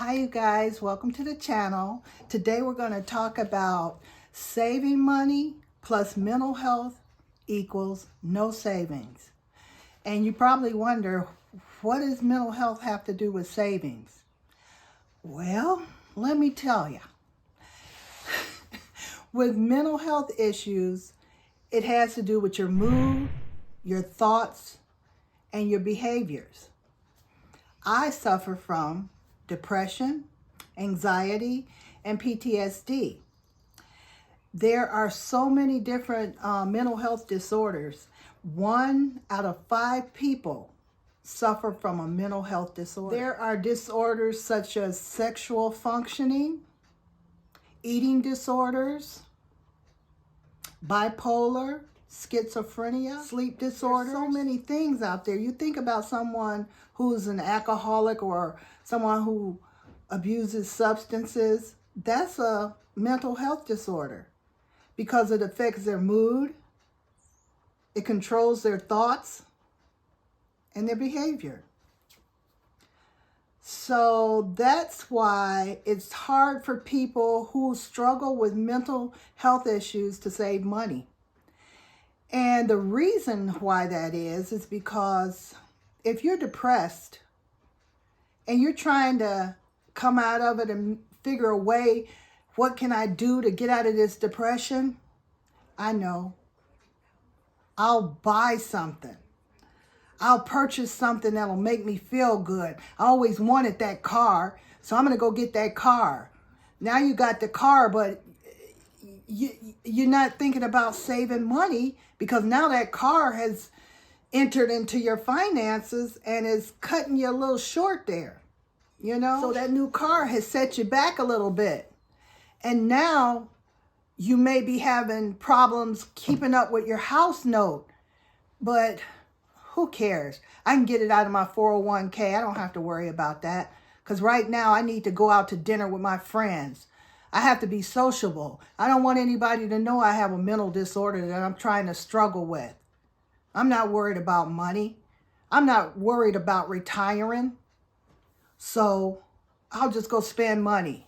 Hi you guys, welcome to the channel. Today we're going to talk about saving money plus mental health equals no savings. And you probably wonder, what does mental health have to do with savings? Well, let me tell you. With mental health issues, it has to do with your mood, your thoughts, and your behaviors. I suffer from depression, anxiety, and PTSD. There are so many different mental health disorders. 1 out of 5 people suffer from a mental health disorder. There are disorders such as sexual functioning, eating disorders, bipolar, schizophrenia, sleep disorders. There's so many things out there. You think about someone who's an alcoholic or someone who abuses substances, that's a mental health disorder because it affects their mood, it controls their thoughts and their behavior. So that's why it's hard for people who struggle with mental health issues to save money. And the reason why that is because if you're depressed and you're trying to come out of it and figure a way, what can I do to get out of this depression? I know. I'll buy something. I'll purchase something that'll make me feel good. I always wanted that car, so I'm going to go get that car. Now you got the car, but you're not thinking about saving money because now that car has entered into your finances and is cutting you a little short there, you know? So that new car has set you back a little bit. And now you may be having problems keeping up with your house note, but who cares? I can get it out of my 401k. I don't have to worry about that because right now I need to go out to dinner with my friends. I have to be sociable. I don't want anybody to know I have a mental disorder that I'm trying to struggle with. I'm not worried about money. I'm not worried about retiring. So I'll just go spend money.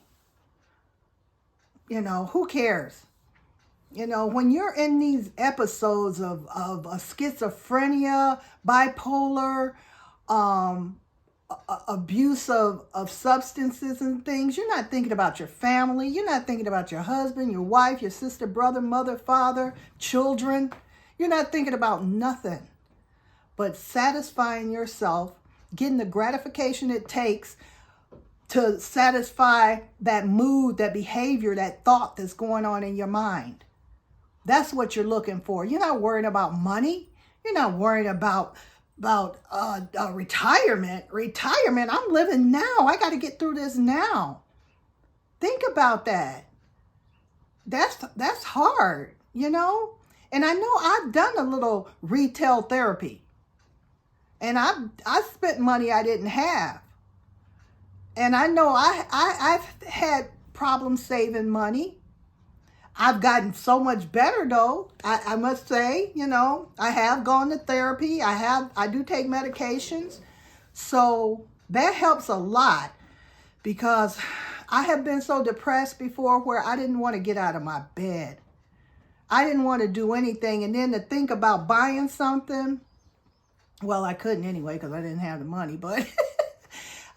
You know, who cares? You know, when you're in these episodes of schizophrenia, bipolar, abuse of substances and things, you're not thinking about your family. You're not thinking about your husband, your wife, your sister, brother, mother, father, children. You're not thinking about nothing but satisfying yourself, getting the gratification it takes to satisfy that mood, that behavior, that thought that's going on in your mind. That's what you're looking for. You're not worrying about money. You're not worrying about retirement. Retirement, I'm living now. I got to get through this now. Think about that. That's hard, you know? And I know I've done a little retail therapy. And I spent money I didn't have. And I know I've had problems saving money. I've gotten so much better though. I must say, you know, I have gone to therapy. I do take medications. So that helps a lot because I have been so depressed before where I didn't want to get out of my bed. I didn't want to do anything. And then to think about buying something, well, I couldn't anyway because I didn't have the money, but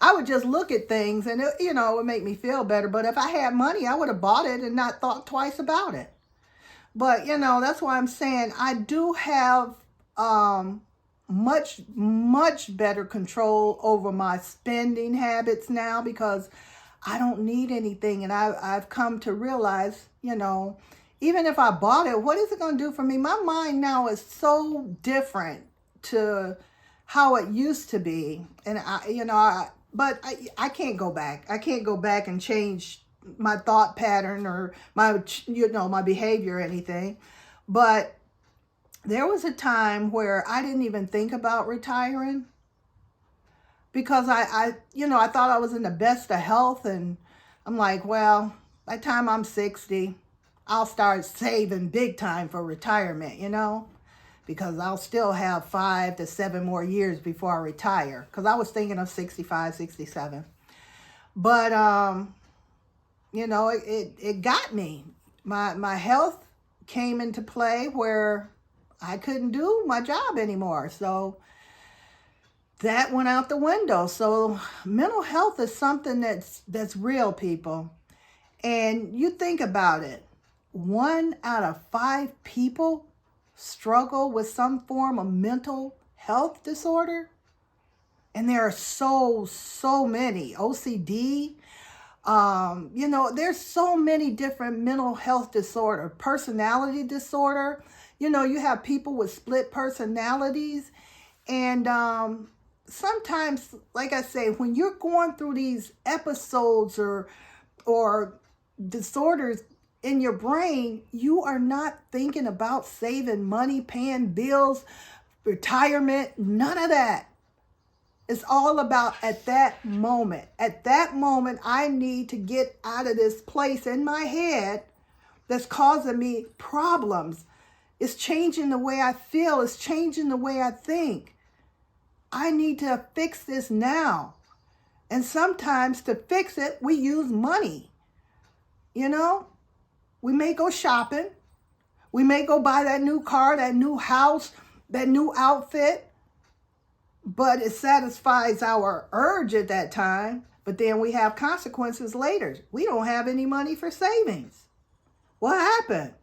I would just look at things and, it would make me feel better. But if I had money, I would have bought it and not thought twice about it. But, that's why I'm saying I do have much, much better control over my spending habits now because I don't need anything. And I've come to realize, even if I bought it, what is it going to do for me? My mind now is so different to how it used to be. And But I can't go back. I can't go back and change my thought pattern or my behavior or anything. But there was a time where I didn't even think about retiring because I thought I was in the best of health. And I'm like, well, by the time I'm 60, I'll start saving big time for retirement, because I'll still have 5 to 7 more years before I retire. Because I was thinking of 65, 67. But, you know, it got me. My health came into play where I couldn't do my job anymore. So that went out the window. So mental health is something that's real, people. And you think about it. 1 out of 5 people struggle with some form of mental health disorder. And there are so many. OCD, you know, there's so many different mental health disorder. Personality disorder, you know, you have people with split personalities. And sometimes, like I say, when you're going through these episodes or disorders in your brain, you are not thinking about saving money, paying bills, retirement, none of that. It's all about at that moment. At that moment, I need to get out of this place in my head that's causing me problems. It's changing the way I feel. It's changing the way I think. I need to fix this now. And sometimes to fix it, we use money. You know, we may go shopping. We may go buy that new car, that new house, that new outfit. But it satisfies our urge at that time. But then we have consequences later. We don't have any money for savings. What happened?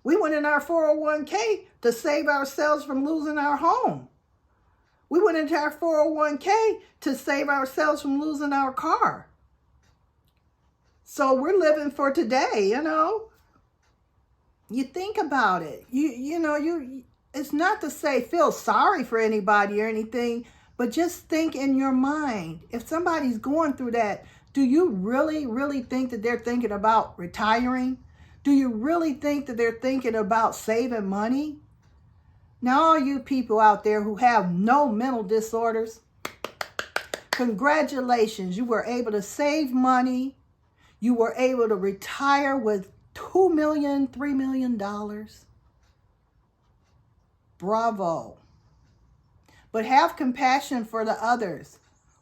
We went in our 401k to save ourselves from losing our home. We went into our 401k to save ourselves from losing our car. So we're living for today, you know. You think about it. You know, it's not to say feel sorry for anybody or anything, but just think in your mind. If somebody's going through that, do you really think that they're thinking about retiring? Do you really think that they're thinking about saving money? Now, all you people out there who have no mental disorders, congratulations. You were able to save money. You were able to retire with $2 million, $3 million. Bravo. But have compassion for the others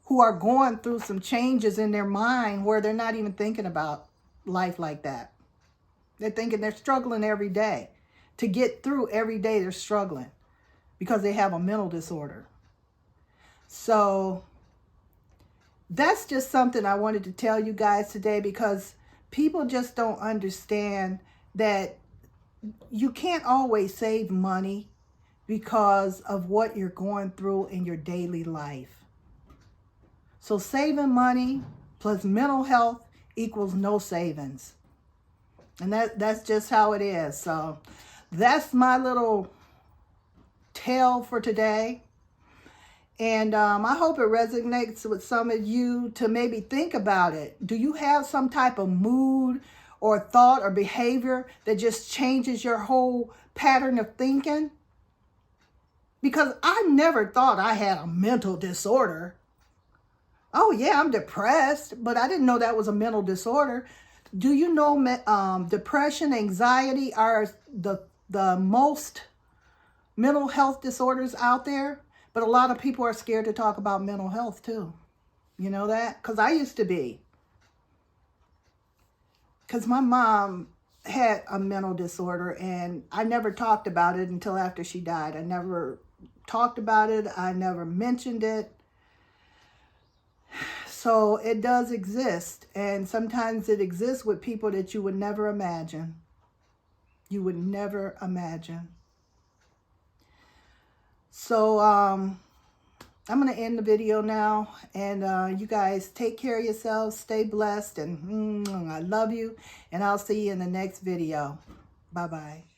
who are going through some changes in their mind where they're not even thinking about life like that. They're thinking they're struggling every day. To get through every day, they're struggling because they have a mental disorder. So that's just something I wanted to tell you guys today, because people just don't understand that you can't always save money because of what you're going through in your daily life. So saving money plus mental health equals no savings. And that's just how it is. So that's my little tale for today. And I hope it resonates with some of you to maybe think about it. Do you have some type of mood or thought or behavior that just changes your whole pattern of thinking? Because I never thought I had a mental disorder. Oh yeah, I'm depressed, but I didn't know that was a mental disorder. Do you know depression, anxiety are the most mental health disorders out there? But a lot of people are scared to talk about mental health too. You know that? Because I used to be. Because my mom had a mental disorder and I never talked about it until after she died. I never talked about it. I never mentioned it. So it does exist. And sometimes it exists with people that you would never imagine. You would never imagine. So I'm going to end the video now. And you guys take care of yourselves. Stay blessed. And I love you. And I'll see you in the next video. Bye-bye.